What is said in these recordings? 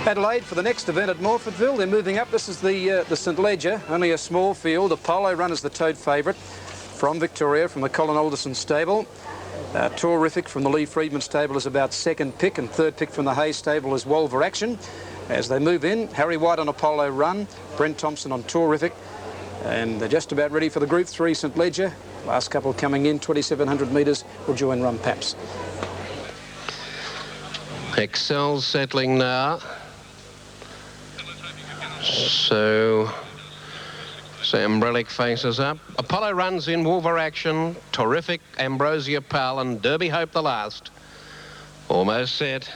Adelaide for the next event at Morfordville. They're moving up. This is the St Leger, only a small field. Apollo Run is the tote favourite from Victoria, from the Colin Alderson stable. Terrific from the Lee Freedman stable is about second pick, and third pick from the Hayes stable is Wolver Action. As they move in, Harry White on Apollo Run, Brent Thompson on Terrific, and they're just about ready for the Group 3 St Leger. Last couple coming in, 2,700 metres, will join Rum Paps. Excel's settling now. So Sam Brellick faces up. Apollo runs in, Wolver Action, Terrific, Ambrosia Pal, and Derby Hope the last. Almost set.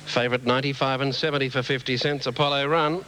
Favourite 95 and 70 for 50 cents, Apollo Run.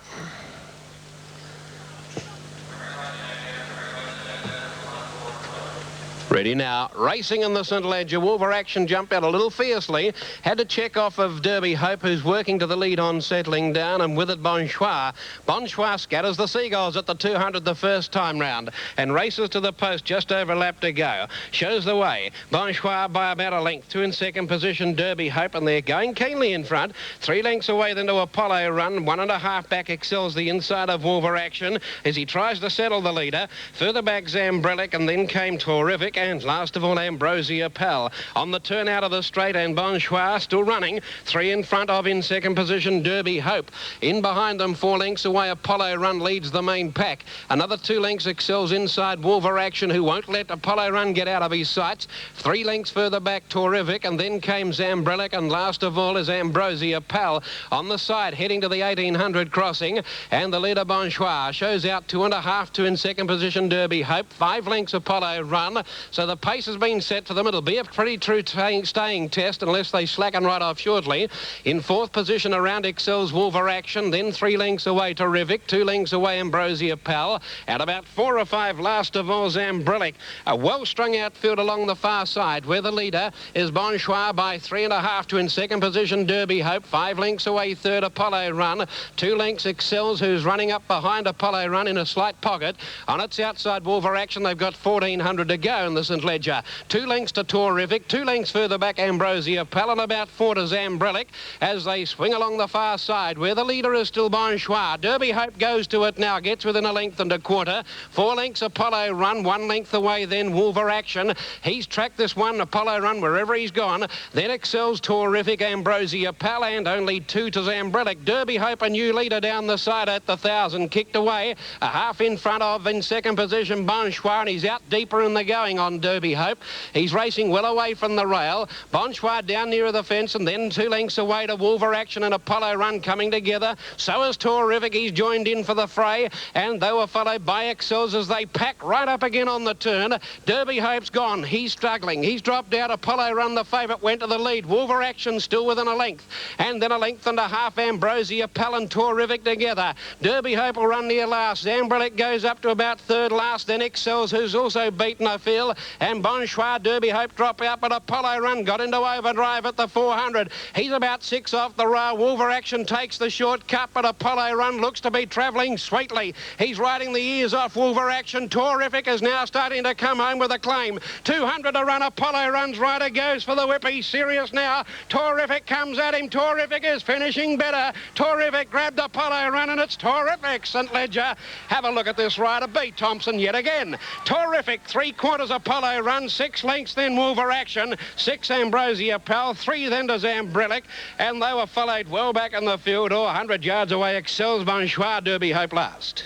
Ready now, racing in the St Leger. Wolver Action jumped out a little fiercely. Had to check off of Derby Hope, who's working to the lead on settling down, and with it Bonchoir. Bonchoir scatters the Seagulls at the 200 the first time round and races to the post, just over a lap to go. Shows the way. Bonchoir by about a length. 2 in second position, Derby Hope, and they're going keenly in front. 3 lengths away then to Apollo Run. 1.5 back Excels the inside of Wolver Action as he tries to settle the leader. Further back Zambrelic, and then came Terrific, and last of all Ambrosia Pal. On the turn out of the straight, and Bonchoir still running. 3 in front of, in second position, Derby Hope. In behind them, 4 lengths away, Apollo Run leads the main pack. Another 2 lengths Excels inside Wolver Action, who won't let Apollo Run get out of his sights. 3 lengths further back, Terrific, and then came Zambrelic, and last of all is Ambrosia Pal. On the side, heading to the 1800 crossing, and the leader Bonchoir shows out 2.5 to in second position, Derby Hope. 5 lengths Apollo Run. So the pace has been set for them. It'll be a pretty true staying test unless they slacken right off shortly. In fourth position around Excel's Wolver Action, then 3 lengths away Terrific, 2 lengths away Ambrosia Pal, and about 4 or 5 last of all Zambrelic. A well-strung outfield along the far side, where the leader is Bonchoir by 3.5 to in second position Derby Hope. 5 lengths away third Apollo Run. 2 lengths Excels, who's running up behind Apollo Run in a slight pocket. On its outside Wolver Action, they've got 1,400 to go in the St Leger. 2 lengths to Terrific, 2 lengths further back Ambrosia Pal, and about 4 to Zambrelic as they swing along the far side, where the leader is still Bonchoir. Derby Hope goes to it now, gets within a length and a quarter. 4 lengths Apollo Run, 1 length away then Wolver Action. He's tracked this one, Apollo Run, wherever he's gone. Then Excels Terrific, Ambrosia Pal, and only 2 to Zambrelic. Derby Hope, a new leader down the side at the 1,000, kicked away. A half in front of, in second position, Bonchoir, and he's out deeper in the going on Derby Hope. He's racing well away from the rail. Bonchoir down near the fence, and then 2 lengths away to Wolver Action and Apollo Run coming together. So is Terrific. He's joined in for the fray, and they were followed by Excels as they pack right up again on the turn. Derby Hope's gone. He's struggling. He's dropped out. Apollo Run, the favourite, went to the lead. Wolver Action still within a length, and then a length and a half Ambrosia Pal and Terrific together. Derby Hope will run near last. Zambrelic goes up to about third last, then Excels, who's also beaten, I feel, and Bonchoir. Derby Hope drop out, but Apollo Run got into overdrive at the 400. He's about 6 off the rail. Wolver Action takes the shortcut, but Apollo Run looks to be travelling sweetly. He's riding the ears off Wolver Action. Terrific is now starting to come home with a claim. 200 to run. Apollo Run's rider goes for the whip. He's serious now. Terrific comes at him. Terrific is finishing better. Terrific grabbed Apollo Run, and it's Terrific. St Leger, have a look at this rider. Beat Thompson yet again. Terrific, 3/4 Apollo Run. 6 lengths then Wolver Action. 6 Ambrosia Pal. 3 then to Zambrelic, and they were followed well back in the field, 100 yards away. Excels, Bonchoir, Derby Hope last.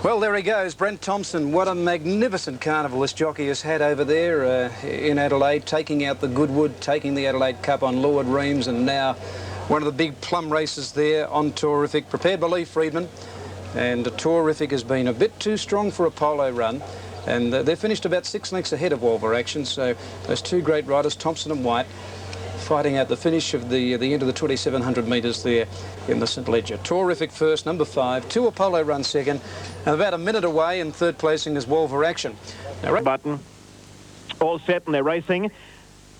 Well, there he goes, Brent Thompson. What a magnificent carnival this jockey has had over there in Adelaide, taking out the Goodwood, taking the Adelaide Cup on Lord Reams, and now one of the big plum races there on Terrific, prepared by Lee Freedman. And Terrific has been a bit too strong for Apollo Run, and they're finished about 6 lengths ahead of Wolver Action. So those 2 great riders, Thompson and White, fighting out the finish of the end of the 2,700 metres there in the St Leger. Terrific first, number 5, 2 Apollo Run second, and about a minute away in third placing is Wolver Action. Now, button, all set and they're racing.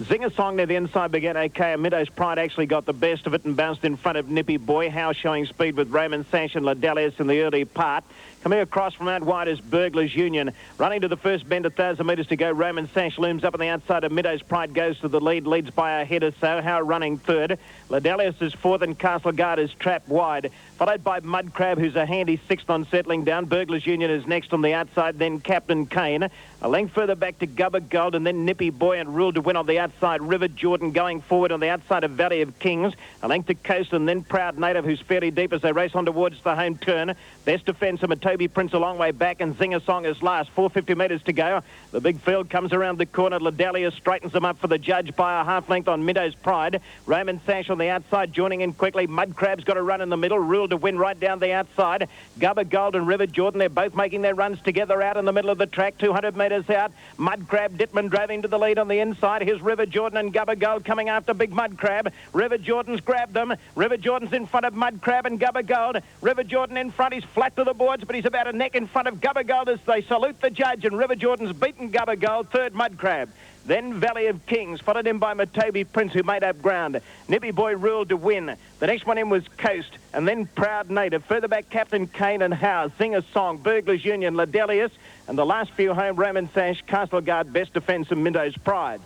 Zinger Song near the inside began okay. Meadows Pride actually got the best of it and bounced in front of Nippy Boy. Howe showing speed with Raymond Sash and Ladalius in the early part. Coming across from out wide is Burglars Union. Running to the first bend, 1,000 metres to go. Raymond Sash looms up on the outside of Meadows Pride, goes to the lead, leads by a head or so. Howe running third. Ladalius is fourth and Castle Guard is trapped wide. Followed by Mud Crab, who's a handy sixth on settling down. Burglars Union is next on the outside, then Captain Kane. A length further back to Gubba Gold and then Nippy Boy and Rule to Win on the outside. River Jordan going forward on the outside of Valley of Kings. A length to Coast and then Proud Native, who's fairly deep as they race on towards the home turn. Best defence of Matobi Prince a long way back and Zinger Song is last. 450 metres to go. The big field comes around the corner. Ladalius straightens them up for the judge by a half length on Meadows Pride. Raymond Sash on the outside joining in quickly. Mud Crab's got a run in the middle. Rule to Win right down the outside. Gubba Gold and River Jordan, they're both making their runs together out in the middle of the track. 200 metres out. Mud Crab, Dittman drove into the lead on the inside. Here's River Jordan and Gubba Gold coming after Big Mud Crab. River Jordan's grabbed them. River Jordan's in front of Mud Crab and Gubba Gold. River Jordan in front. He's flat to the boards, but he's about a neck in front of Gubba Gold as they salute the judge, and River Jordan's beaten Gubba Gold. Third, Mud Crab. Then Valley of Kings, followed in by Matobi Prince, who made up ground. Nippy Boy Ruled to Win. The next one in was Coast, and then Proud Native. Further back, Captain Kane and Howe. Zinger Song, Burglars Union, Ladalius, and the last few home, Raymond Sash, Castle Guard, Best Defence, and Meadows Pride.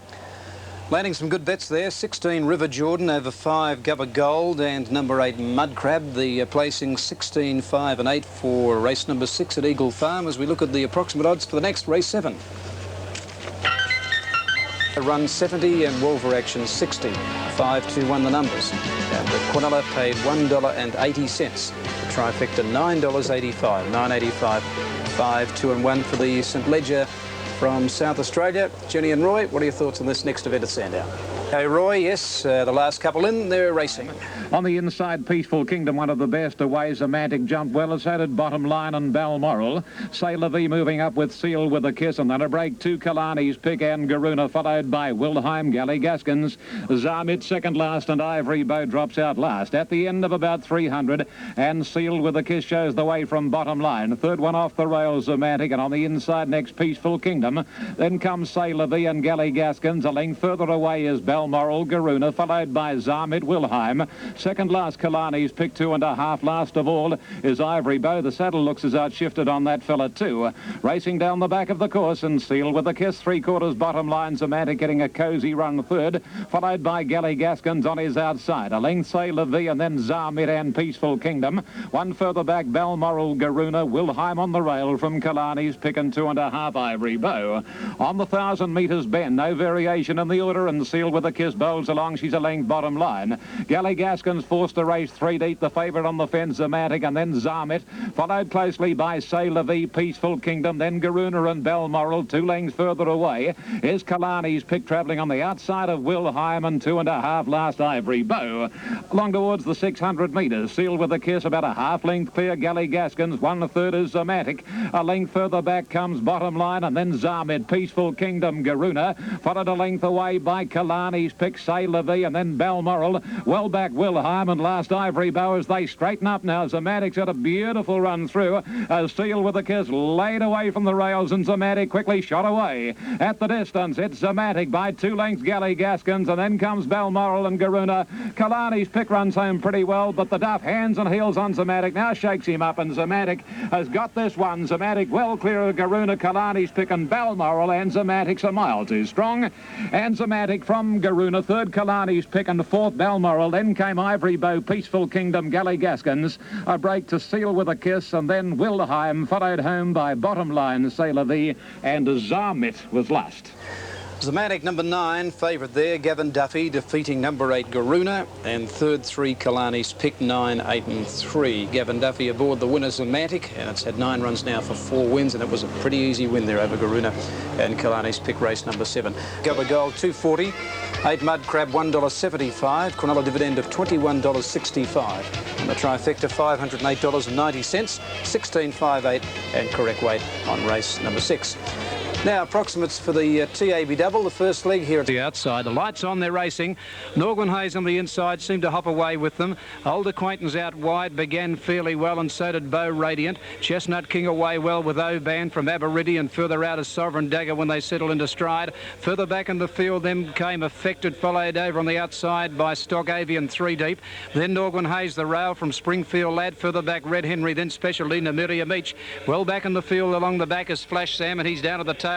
Landing some good bets there. 16 River Jordan over 5 Gubba Gold and number 8 Mud Crab. The placing 16, 5 and 8 for race number 6 at Eagle Farm as we look at the approximate odds for the next race 7. Run 70 and Wolver Action 60. 5-2-1 the numbers. And the Quinella paid $1.80. The trifecta $9.85. $9.85. 5-2-1 for the St Ledger from South Australia. Jenny and Roy, what are your thoughts on this next event at Sandown? Okay, Roy, yes, the last couple in, they're racing. On the inside, Peaceful Kingdom, one of the best away. Zomatic jumped well, as added Bottom Line and Balmoral. Sailor V moving up with Seal with a Kiss, and then a break to Kalani's Pick and Garuna, followed by Wilhelm, Galley Gaskins, Zarmit second last, and Ivory Bow drops out last. At the end of about 300, and Seal with a Kiss shows the way from Bottom Line. Third one off the rails, Zomatic, and on the inside next, Peaceful Kingdom. Then comes Sailor V and Galley Gaskins. A length further away is Balmoral, Garuna, followed by Zarmit, Wilhelm. Second last, Kalani's Pick, 2.5. Last of all is Ivory Bow. The saddle looks as outshifted on that fella too. Racing down the back of the course, and Seal with a Kiss, 3/4 Bottom Line. Zomatic getting a cosy run third, followed by Galley Gaskins on his outside. A length Sailor V and then Zarmit and Peaceful Kingdom. One further back, Balmoral, Garuna, Wilhelm on the rail from Kalani's Pick, and 2.5 Ivory Bow. On the 1,000 metres bend, no variation in the order, and Seal with a Kiss bowls along. She's a length Bottom Line. Galley Gaskins forced to race 3 deep. The favourite on the fence, Zomatic, and then Zarmit, followed closely by Sailor V, Peaceful Kingdom, then Garuna and Balmoral. 2 lengths further away is Kalani's Pick, travelling on the outside of Wilhelm, and 2.5 last Ivory Bow. Along towards the 600 metres, Seal with a Kiss about a half length clear. Galley Gaskins, 1/3 is Zomatic. A length further back comes Bottom Line, and then Zarmit, Peaceful Kingdom, Garuna, followed a length away by Kalani's Pick, Sailor V, and then Balmoral. Well back Wilhelm, and last Ivory Bow as they straighten up now. Zomatic's had a beautiful run through as Seal with a Kiss laid away from the rails, and Zomatic quickly shot away. At the distance, it's Zomatic by 2 lengths, Galley Gaskins, and then comes Balmoral and Garuna. Kalani's Pick runs home pretty well, but the Duff hands and heels on Zomatic now shakes him up, and Zomatic has got this one. Zomatic well clear of Garuna, Kalani's Pick, and Balmoral, and Zomatic's a mile too strong. And Zomatic from Garuna, third Kalani's Pick, and fourth Balmoral. Then came Ivory Bow, Peaceful Kingdom, Galley Gaskins. A break to Seal with a Kiss, and then Wilhelm, followed home by Bottom Line, Sailor V, and Zarmit was last. Zomatic number 9, favourite there, Gavin Duffy, defeating number 8 Garuna, and third 3 Kalani's Pick, 9, 8 and 3. Gavin Duffy aboard the winner Zomatic, and it's had 9 runs now for 4 wins, and it was a pretty easy win there over Garuna and Kalani's Pick, race number 7. Gubba Gold $2.40, 8 Mud Crab $1.75, Quinella dividend of $21.65, and the trifecta $508.90, 16.58 and correct weight on race number 6. Now, approximates for the TAB double, the first leg here at the outside. The lights on, they're racing. Norgren Hayes on the inside seemed to hop away with them. Old Acquaintance out wide began fairly well, and so did Bow Radiant. Chestnut King away well with Oban from Aberidi, and further out is Sovereign Dagger when they settle into stride. Further back in the field then came Affected, followed over on the outside by Stock Avian 3 deep. Then Norgren Hayes, the rail from Springfield Lad. Further back Red Henry, then Specialty Namiria Meach. Well back in the field along the back is Flash Sam, and he's down to the tail.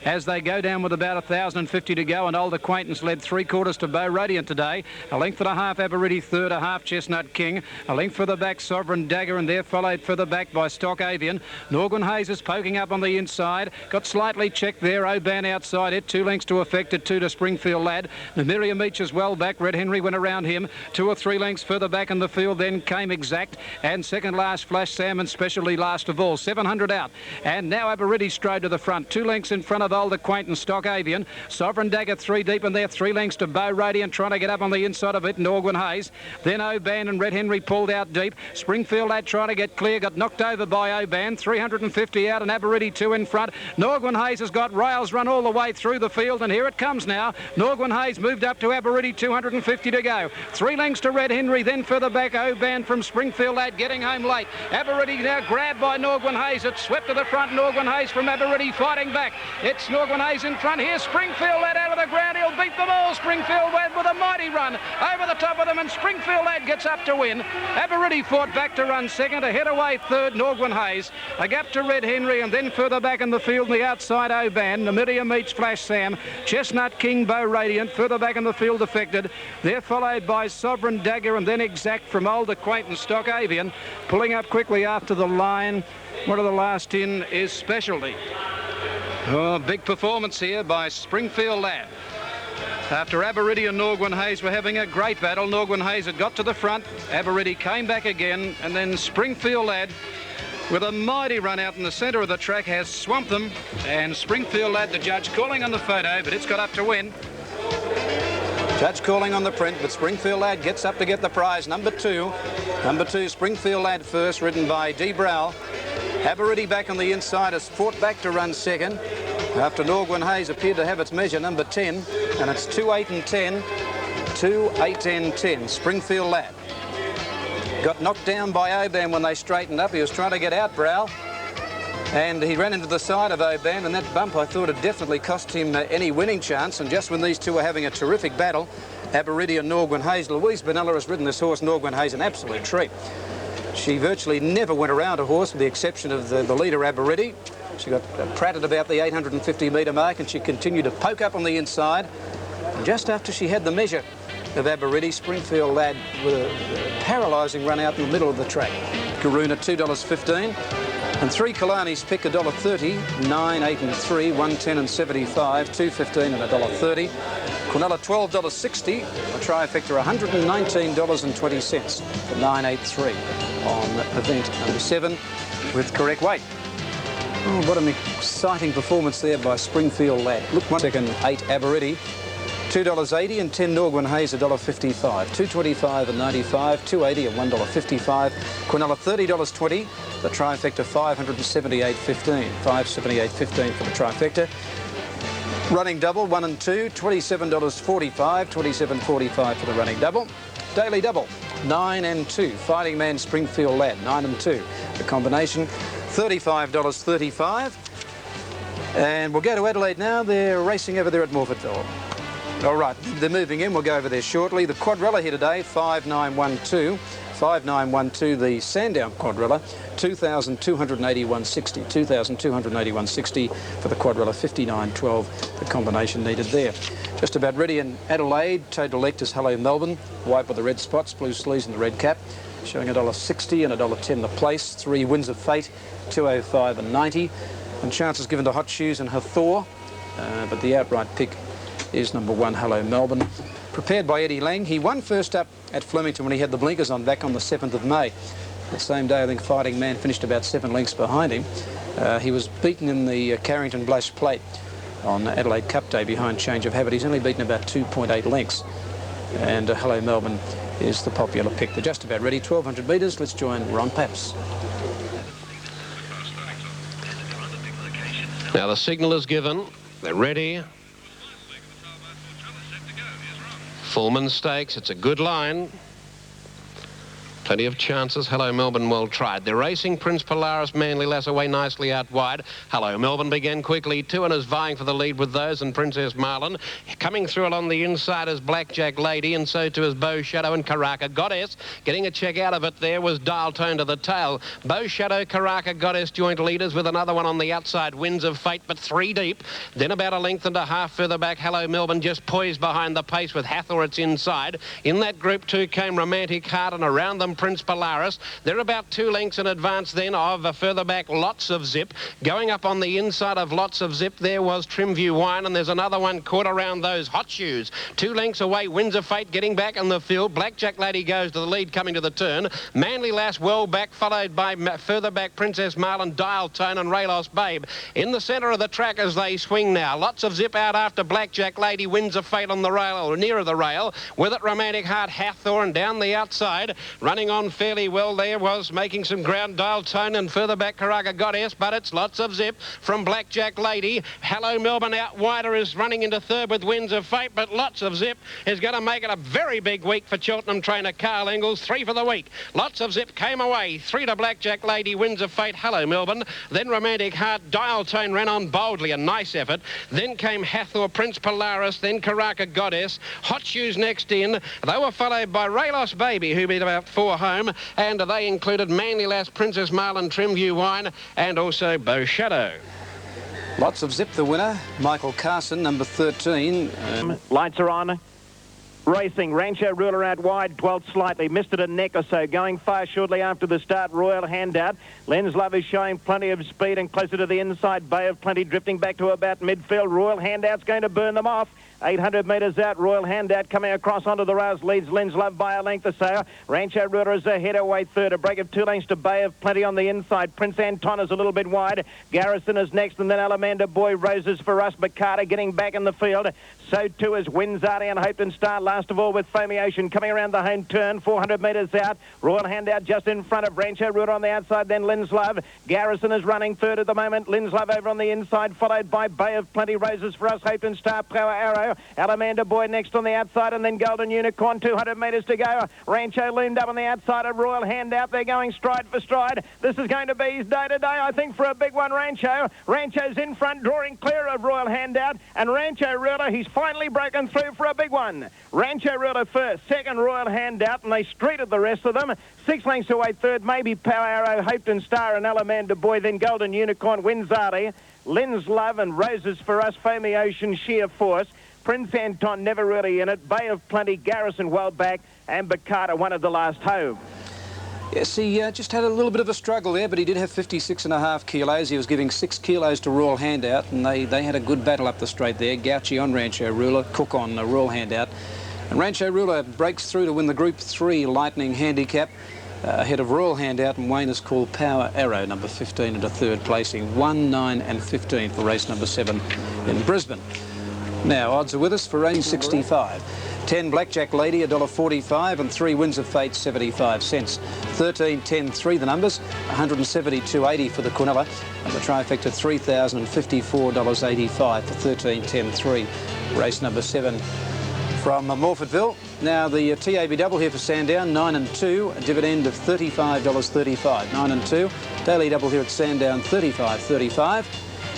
As they go down with about 1,050 to go, and Old Acquaintance led 3/4 to Bow Radiant today. A length and a half Aberidi third, a half Chestnut King. A length further back Sovereign Dagger, and they're followed further back by Stock Avian. Norgren Hayes is poking up on the inside. Got slightly checked there. Oban outside it. 2 lengths to Affected, 2 to Springfield Lad. Namiria Meach is well back. Red Henry went around him. 2 or 3 lengths further back in the field then came Exact, and second last Flash Sam, and Specialty last of all. 700 out. And now Aberidi strode to the front. 2 lengths in front of Old Acquaintance, Stock Avian. Sovereign Dagger 3 deep in there. 3 lengths to Bow Radiant trying to get up on the inside of it, Norgren Hayes. Then Oban and Red Henry pulled out deep. Springfield Lad trying to get clear, got knocked over by Oban. 350 out, and Aberidi 2 in front. Norgren Hayes has got rails run all the way through the field, and here it comes now. Norgren Hayes moved up to Aberidi, 250 to go. 3 lengths to Red Henry, then further back Oban from Springfield Lad getting home late. Aberidi now grabbed by Norgren Hayes. It's swept to the front. Norgren Hayes from Aberidi fighting back. It's Norgren Hayes in front here. Springfield Lad out of the ground. He'll beat them all. Springfield Lad with a mighty run over the top of them, and Springfield Lad gets up to win. Aberidi fought back to run second. Ahead away third, Norgren Hayes. A gap to Red Henry, and then further back in the field, the outside Oban. Namiria Meach, Flash Sam. Chestnut King, Bow Radiant. Further back in the field, Affected. They're followed by Sovereign Dagger, and then Exact from Old Acquaintance, Stock Avian. Pulling up quickly after the line. One of the last in is Specialty. Oh, big performance here by Springfield Lad. After Aberidi and Norgren Hayes were having a great battle, Norgren Hayes had got to the front. Aberidi came back again, and then Springfield Lad, with a mighty run out in the centre of the track, has swamped them. And Springfield Lad, the judge calling on the photo, but it's got up to win. Judge calling on the print, but Springfield Lad gets up to get the prize. Number 2. Number 2, Springfield Lad first, ridden by D. Brow. Aberidi back on the inside has fought back to run second after Norgren Hayes appeared to have its measure, number 10, and it's 2, 8 and 10. 2, 8 and 10. Springfield Lad got knocked down by Oban when they straightened up. He was trying to get out Brow, and he ran into the side of Oban, and that bump I thought had definitely cost him any winning chance. And just when these two were having a terrific battle, Aberidi and Norgren Hayes, Louise Benella has ridden this horse, Norgren Hayes, an absolute treat. She virtually never went around a horse with the exception of the leader Aberidi. She got pratted about the 850 metre mark, and she continued to poke up on the inside. And just after she had the measure of Aberidi, Springfield Lad with a paralysing run out in the middle of the track. Karuna $2.15, and 3 Kalani's pick $1.30, 9, 8 and 3, 110 and 75, 2.15 and $1.30. Quinella $12.60, a trifecta $119.20 for 983 on event number 7 with correct weight. Oh, what an exciting performance there by Springfield Lad. Look, 1 second, 8 Aberidi, $2.80 and 10 Norgren Hayes $1.55, $2.25 and 95, $2.80 and $1.55. Quinella $30.20, the trifecta $578.15, $578.15 for the trifecta. Running double 1 and 2, $27.45, $27.45 for the running double. Daily double 9 and 2, Fighting Man Springfield Lad 9 and 2. The combination $35.35. And we'll go to Adelaide now. They're racing over there at Morfettville. All right, they're moving in. We'll go over there shortly. The Quadrella here today, 5912. 5912, the Sandown Quadrella, 2,281.60. 2,281.60 for the Quadrella, 5912, the combination needed there. Just about ready in Adelaide. Total Electors Hello Melbourne, white with the red spots, blue sleeves and the red cap, showing $1.60 and $1.10 the place. 3 Winds of Fate, 205 and 90. And chances given to Hot Shoes and Hathor, but the outright pick is number 1, Hello Melbourne. Prepared by Eddie Lang. He won first up at Flemington when he had the blinkers on back on the 7th of May. The same day, I think Fighting Man finished about 7 lengths behind him. He was beaten in the Carrington Blash Plate on Adelaide Cup Day behind Change of Habit. He's only beaten about 2.8 lengths. And Hello Melbourne is the popular pick. They're just about ready. 1,200 metres. Let's join Ron Paps. Now the signal is given. They're ready. Fullman Stakes. It's a good line. Plenty of chances. Hello Melbourne, well tried. They're racing Prince Polaris, Manly Lass away nicely out wide. Hello Melbourne began quickly too and is vying for the lead with those, and Princess Marlin. Coming through along the inside is Blackjack Lady, and so too is Bow Shadow and Karaka Goddess. Getting a check out of it there was Dial Tone to the tail. Bow Shadow, Karaka Goddess joint leaders with another one on the outside. Winds of Fate, but 3 deep. Then about a length and a half further back, Hello Melbourne just poised behind the pace with Hathor its inside. In that group 2 came Romantic Heart, and around them Prince Polaris. They're about 2 lengths in advance then of further back Lots of Zip. Going up on the inside of Lots of Zip there was Trimview Wine, and there's another one caught around those. Hot Shoes 2 lengths away. Winds of Fate getting back in the field. Blackjack Lady goes to the lead coming to the turn. Manly Lass well back, followed by further back Princess Marlin, Dial Tone and Raylos Babe. In the centre of the track as they swing now. Lots of Zip out after Blackjack Lady. Winds of Fate on the rail, or nearer the rail. With it Romantic Heart, Hathor, and down the outside running on fairly well there was making some ground, Dial Tone, and further back Karaka Goddess, but it's Lots of Zip from Blackjack Lady. Hello Melbourne out wider is running into third with Winds of Fate, but Lots of Zip is going to make it a very big week for Cheltenham trainer Carl Engels. 3 for the week. Lots of Zip came away. 3 to Blackjack Lady, Winds of Fate, Hello Melbourne. Then Romantic Heart, Dial Tone ran on boldly, a nice effort. Then came Hathor, Prince Polaris, then Karaka Goddess. Hot Shoes next in. They were followed by Raylos Baby, who beat about 4 home, and they included Manly Lass, Princess Marlin, Trimview Wine, and also Bow Shadow. Lots of Zip the winner. Michael Carson, number 13. Lights are on. Racing, Rancho Ruler out wide, dwelt slightly, missed it a neck or so, going far shortly after the start, Royal Handout. Lens Love is showing plenty of speed and closer to the inside, Bay of Plenty drifting back to about midfield. Royal Handout's going to burn them off. 800 metres out, Royal Handout coming across onto the rails, leads Lens Love by a length or so. Rancho Ruler is ahead away third, a break of 2 lengths to Bay of Plenty on the inside. Prince Anton is a little bit wide. Garrison is next, and then Alamander Boy, Roses for us. Bakata getting back in the field. So too is Winzardi and Hopeton Star, last of all with Foamy Ocean coming around the home turn, 400 metres out. Royal Handout just in front of Rancho Ruler on the outside, then Lens Love. Garrison is running third at the moment. Lens Love over on the inside, followed by Bay of Plenty, Roses for us, Hopeton Star, Power Arrow. Alamander Boy next on the outside, and then Golden Unicorn, 200 metres to go. Rancho loomed up on the outside of Royal Handout. They're going stride for stride. This is going to be his day today, I think, for a big one, Rancho. Rancho's in front, drawing clear of Royal Handout, and Rancho Ruler, he's finally broken through for a big one. Rancho Ruler first, second Royal Handout, and they streeted the rest of them. 6 lengths away third, maybe Power Arrow, Hopeton Star and Alamander Boy, then Golden Unicorn, Winzardi, Lens Love and Roses for us, Foamy Ocean, Sheer Force. Prince Anton never really in it. Bay of Plenty, Garrison well back, and Bakata one of the last home. Yes, he just had a little bit of a struggle there, but he did have 56.5 kilos. He was giving 6 kilos to Royal Handout, and they had a good battle up the straight there. Gauchi on Rancho Ruler, Cook on Royal Handout. And Rancho Ruler breaks through to win the Group 3 Lightning Handicap. Ahead of Royal Handout, and Wayne is called Power Arrow, number 15 into third placing. 1, 9 and 15 for race number 7 in Brisbane. Now, odds are with us for race 65. 10 Blackjack Lady, $1.45, and 3 Winds of Fate, 75 cents. 13, 10, 3 the numbers, 172.80 for the Quinella, and the trifecta $3,054.85 for 13, 10, 3. Race number 7 from Morfordville. Now the TAB double here for Sandown, 9 and 2, a dividend of $35.35. 9 and 2. Daily double here at Sandown, $35.35.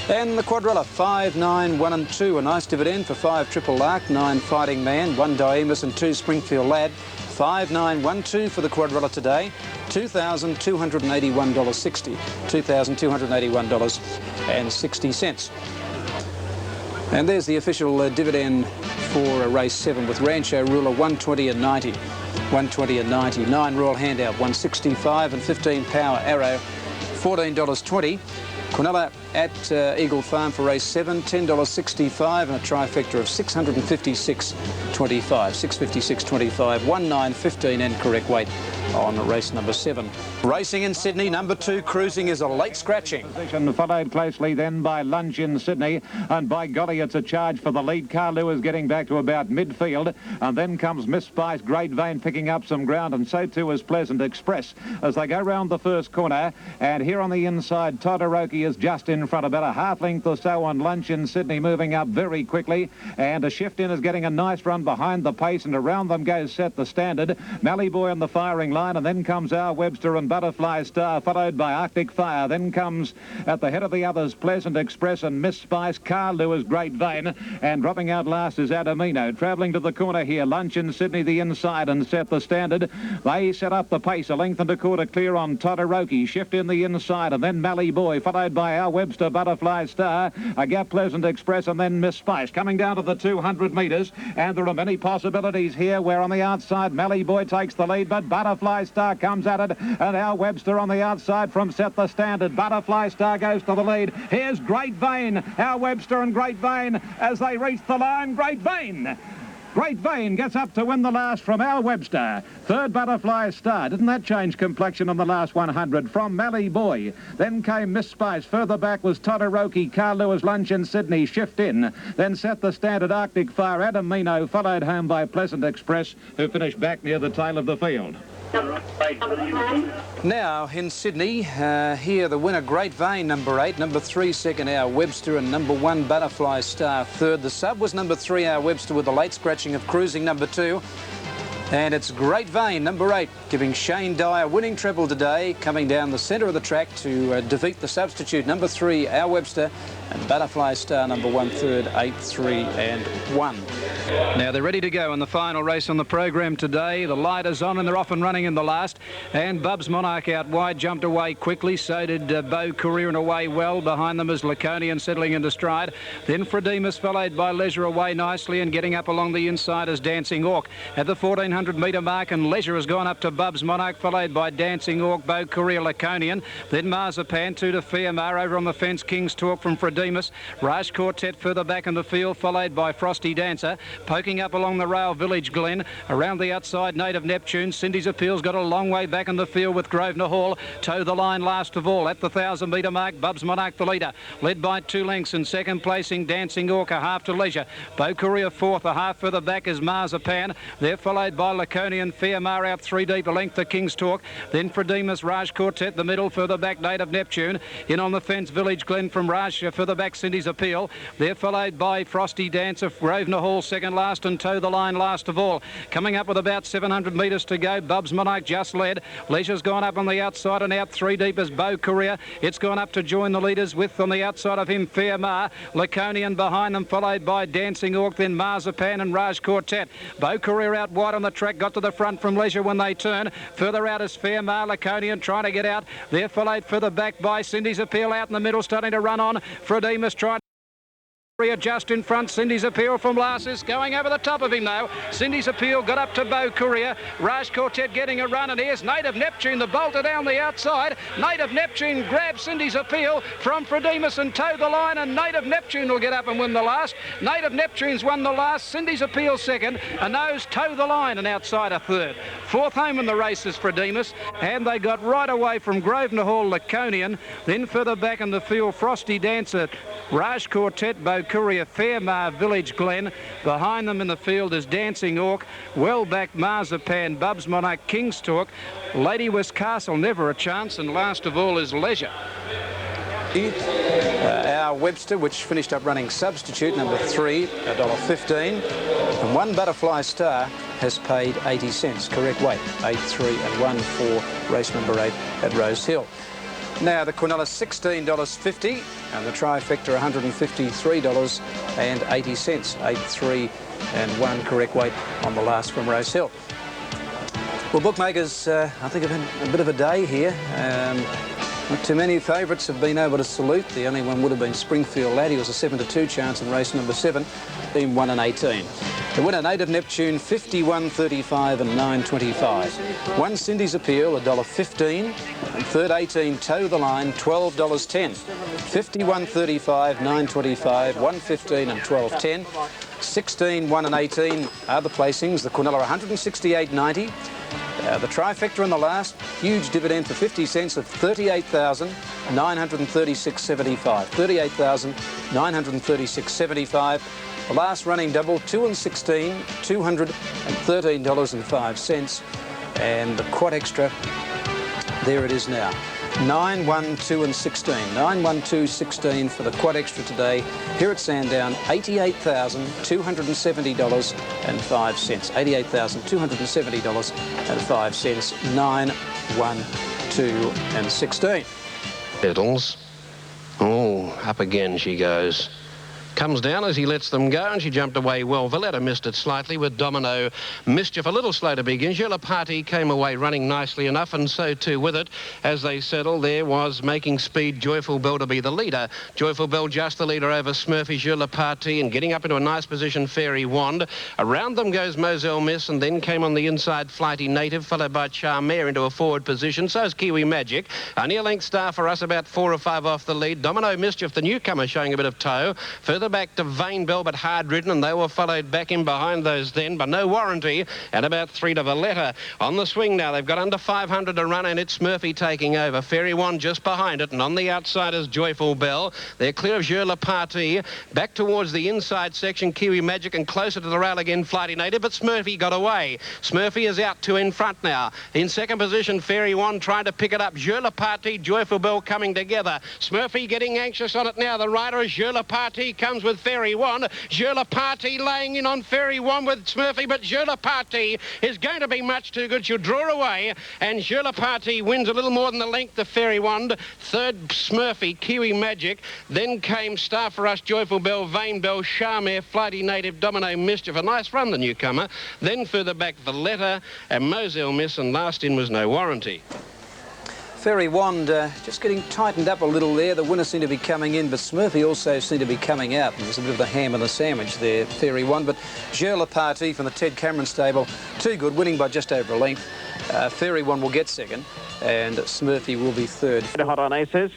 And the Quadrilla, 5, 9, 1 and 2, a nice dividend for 5 Triple Lark, 9 Fighting Man, 1 Diemus and 2 Springfield Lad. 5, 9, 1, 2 for the Quadrilla today, $2,281.60, $2,281.60. And there's the official dividend for race 7 with Rancho Ruler, 120 and 90. 120 and 90. 9 Royal Handout, 165, and 15 Power Arrow, $14.20. Quinella at Eagle Farm for race 7, $10.65, and a trifecta of $656.25. $656.25, 1, 9, 15 and correct weight on race number 7. Racing in Sydney, number 2, Cruising, is a late scratching. Position followed closely then by Lunch in Sydney, and by golly, it's a charge for the lead. Carlu is getting back to about midfield, and then comes Miss Spice, Great Vein, picking up some ground, and so too is Pleasant Express as they go round the first corner. And here on the inside, Todoroki is just in front, about a half length or so on Lunch in Sydney, moving up very quickly, and a shift in is getting a nice run behind the pace, and around them goes Set the Standard, Mally Boy on the firing line, and then comes Our Webster and Butterfly Star, followed by Arctic Fire. Then comes at the head of the others Pleasant Express and Miss Spice. Carlu is Great Vein, and dropping out last is Adamino. Travelling to the corner here, Lunch in Sydney the inside and Set the Standard. They set up the pace, a length and a quarter clear on Todoroki. Shift in the inside, and then Mally Boy, followed by Our Webster, Butterfly Star, a gap Pleasant Express, and then Miss Spice. Coming down to the 200 metres, and there are many possibilities here where on the outside Mally Boy takes the lead, but Butterfly Star comes at it, and Our Webster on the outside from Set the Standard. Butterfly Star goes to the lead. Here's Great Vein, Our Webster and Great Vein as they reach the line. Great Vein gets up to win the last from Our Webster. Third, Butterfly Star. Didn't that change complexion on the last 100 from Mally Boy? Then came Miss Spice. Further back was Todoroki. Carlu Lunch in Sydney. Shift in. Then Set the Standard, Arctic Fire. Adamino, followed home by Pleasant Express, who finished back near the tail of the field. Now in Sydney, here the winner Great Vein, number 8, number 3 second Our Webster, and number 1 Butterfly Star third. The sub was number 3 Our Webster with the late scratching of Cruising, number 2. And it's Great Vein, number 8, giving Shane Dyer winning treble today, coming down the centre of the track to defeat the substitute, number 3 Our Webster, and Butterfly Star, number 1 third, 8, 3 and 1. Now they're ready to go in the final race on the program today. The light is on and they're off and running in the last. And Bubs Monarch out wide, jumped away quickly. So did Beau Career and away well. Behind them is Laconian settling into stride. Then Fredemus followed by Leisure away nicely, and getting up along the inside is Dancing Orc at the 1400 metre mark, and Leisure has gone up to Bubs Monarch, followed by Dancing Orc, Beau Career, Laconian. Then Marzipan, 2 to Fairmar. Over on the fence, King's Talk from Fredemus. Raj Quartet further back in the field, followed by Frosty Dancer. Poking up along the rail, Village Glen. Around the outside, Native Neptune. Cindy's Appeal's got a long way back in the field with Grosvenor Hall. Toe the line last of all at the 1000 metre mark. Bubs Monarch the leader, led by 2 lengths. In second placing, Dancing Orc, a half to Leisure. Beau Career fourth, a half further back is Marzipan. They're followed by Laconian, Fairmar out 3 deep, a length to King's Talk. Then Fredemus, Raj Quartet the middle, further back Native Neptune. In on the fence, Village Glen from Raj, further back Cindy's Appeal. They're followed by Frosty Dancer, Grosvenor Hall second last, and Toe the line last of all. Coming up with about 700 metres to go, Bubs Monarch just led. Leisure's gone up on the outside, and out 3 deep is Beau Career. It's gone up to join the leaders with on the outside of him Fairmar. Laconian behind them, followed by Dancing Orc, then Marzipan and Raj Quartet. Beau Career out wide on the track, got to the front from Leisure when they turn. Further out is Fairmar. Laconian trying to get out. They're followed further back by Cindy's Appeal out in the middle, starting to run on. Fredemus trying just in front. Cindy's Appeal from last is going over the top of him though. Cindy's Appeal got up to Beau Career. Raj Quartet getting a run, and here's Native Neptune, the bolter down the outside. Native Neptune grabs Cindy's Appeal from Fredemus and toe the line, and Native Neptune will get up and win the last. Native Neptune's won the last, Cindy's Appeal second, and those toe the line and outside a third. Fourth home in the race is Fredemus, and they got right away from Grosvenor Hall, Laconian. Then further back in the field, Frosty Dancer, Raj Quartet, Beau Career, Fairmar, Village Glen. Behind them in the field is Dancing Orc. Well back Marzipan, Bubs Monarch, King's Talk, Lady West Castle, never a chance, and last of all is Leisure. Our Webster, which finished up running substitute, number 3, $1.15, and 1 Butterfly Star has paid 80 cents, correct weight, 8, 3 and 1 for race number 8 at Rose Hill. Now the Quinella $16.50 and the trifecta $153.80, 8, 3 and 1 correct weight on the last from Rose Hill. Well, bookmakers, I think have had a bit of a day here. Not too many favourites have been able to salute. The only one would have been Springfield Laddie. It was a 7-2 chance in race number 7, being 1 and 18. The winner, Native Neptune, 51.35 and 9.25. 1 Cindy's Appeal, $1.15. And third 18, Toe the Line, $12.10. 51.35, 9.25, 1.15 and 12.10. 16, 1 and 18 are the placings. The Quinella, $168.90. The trifecta in the last, huge dividend for 50 cents of 38,936.75. 38,936.75. The last running double, 2 and 16, $213.05. And the quad extra, there it is now. 9, 1, 2 and 16. 9, 1, 2, 16 for the quad extra today. Here at Sandown, $88,270.05. $88,270.05. 9, 1, 2 and 16. Piddles. Oh, up again she goes. Comes down as he lets them go, and she jumped away well. Valletta missed it slightly with Domino Mischief a little slow to begin. Je La Partie came away running nicely enough, and so too with it. As they settle, there was Making Speed, Joyful Bell to be the leader. Joyful Bell just the leader over Smurfy, Je La Partie, and getting up into a nice position, Fairy Wand. Around them goes Moselle Miss, and then came on the inside Flighty Native, followed by Charmere into a forward position. So is Kiwi Magic. Only a length star for us, about 4 or 5 off the lead. Domino Mischief, the newcomer, showing a bit of toe. Further back to Vain Bell, but hard ridden, and they were followed back in behind those then, but no warranty, and about 3 to Valletta. On the swing now, they've got under 500 to run, and it's Murphy taking over. Fairy One just behind it, and on the outside is Joyful Bell. They're clear of Je La Partie. Back towards the inside section, Kiwi Magic, and closer to the rail again, Flighty Native, but Smurfy got away. Smurfy is out 2 in front now. In second position, Fairy One trying to pick it up. Je La Partie, Joyful Bell coming together. Smurfy getting anxious on it now. The rider is Je La Partie, comes with Fairy One. Je La Partie laying in on Fairy One with Smurfy, but Je La Partie is going to be much too good. She'll draw away, and Je La Partie wins a little more than the length of Fairy One. Third, Smurfy, Kiwi Magic. Then came Star for Us, Joyful Bell, Vain Bell, Charmere, Flighty Native, Domino Mischief. A nice run, the newcomer. Then further back, Valletta and Moselle Miss, and last in was No Warranty. Fairy Wand just getting tightened up a little there. The winner seemed to be coming in, but Smurfy also seemed to be coming out. There's a bit of the ham and the sandwich there, Fairy Wand. But Je La Partie from the Ted Cameron stable, too good, winning by just over a length. Fairy Wand will get second, and Smurfy will be third. Hot on Aces.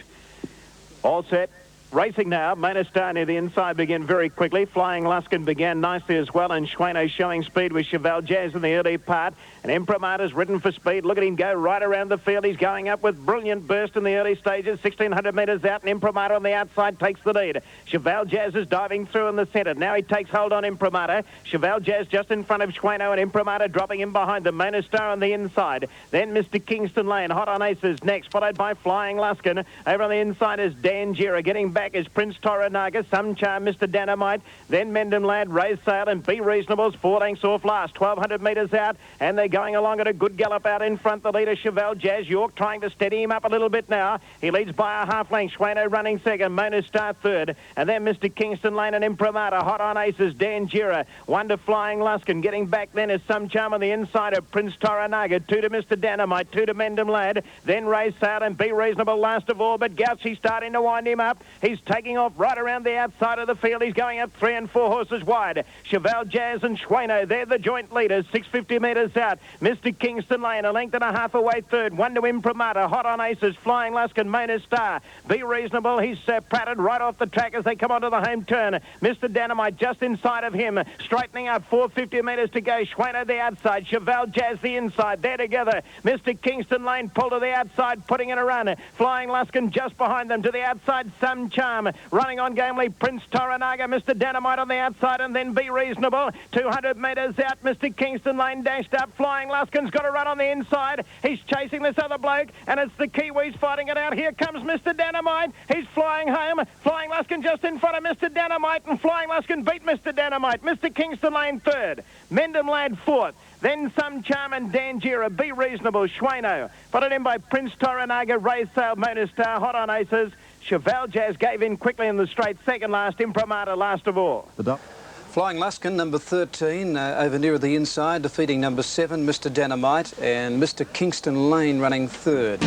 All set. Racing now. Mona Star near the inside began very quickly. Flying Luskin began nicely as well, and Schweno showing speed with Cheval Jazz in the early part. And Imprimatur's ridden for speed. Look at him go right around the field. He's going up with brilliant burst in the early stages. 1,600 metres out, and Imprimatur on the outside takes the lead. Cheval Jazz is diving through in the centre. Now he takes hold on Imprimatur. Cheval Jazz just in front of Schweno, and Imprimatur dropping in behind them. Mona Star on the inside. Then Mr. Kingston Lane, Hot on Aces next, followed by Flying Luskin. Over on the inside is Dan Gira. Getting back is Prince Toranaga, Some Charm, Mr. Dynamite, then Mendham Lad, Raise Sail, and Be Reasonable's 4 lengths off last. 1,200 metres out, and they're going along at a good gallop out in front. The leader, Cheval Jazz. York trying to steady him up a little bit now. He leads by a half length. Schweno running second. Mona Star third. And then Mr. Kingston Lane and Imprimatur. Hot on Aces, Dan Gira. 1 to Flying Luskin. Getting back then is Some Charm on the inside of Prince Toranaga. 2 to Mr. Dynamite. 2 to Mendham Lad. Then Raise Sail and Be Reasonable last of all. But Gouchy starting to wind him up. He's taking off right around the outside of the field. He's going up 3 and 4 horses wide. Cheval Jazz and Schweno, they're the joint leaders. 650 metres out. Mr. Kingston Lane, a length and a half away third. 1 to Imprimatur. Hot on Aces, Flying Luskin, Mona Star. Be Reasonable. He's pratted right off the track as they come onto the home turn. Mr. Dynamite just inside of him. Straightening up 450 metres to go. Schweno the outside. Cheval Jazz the inside. They're together. Mr. Kingston Lane pulled to the outside, putting in a run. Flying Luskin just behind them. To the outside, Some Charm. Running on gamely, Prince Toranaga, Mr. Dynamite on the outside, and then Be Reasonable. 200 metres out, Mr. Kingston Lane dashed up. Flying Luskin's got a run on the inside. He's chasing this other bloke, and it's the Kiwis fighting it out. Here comes Mr. Dynamite. He's flying home. Flying Luskin just in front of Mr. Dynamite, and Flying Luskin beat Mr. Dynamite. Mr. Kingston Lane third. Mendham Lad fourth. Then Some Charm and Dan Gira. Be Reasonable, Schweno. Followed in by Prince Toranaga, Raise Sail, Mona Star, Hot on Aces. Cheval Jazz gave in quickly in the straight. Second last, Imprimatur last of all. Flying Luskin, number 13, over near the inside, defeating number 7, Mr. Dynamite, and Mr. Kingston Lane running third.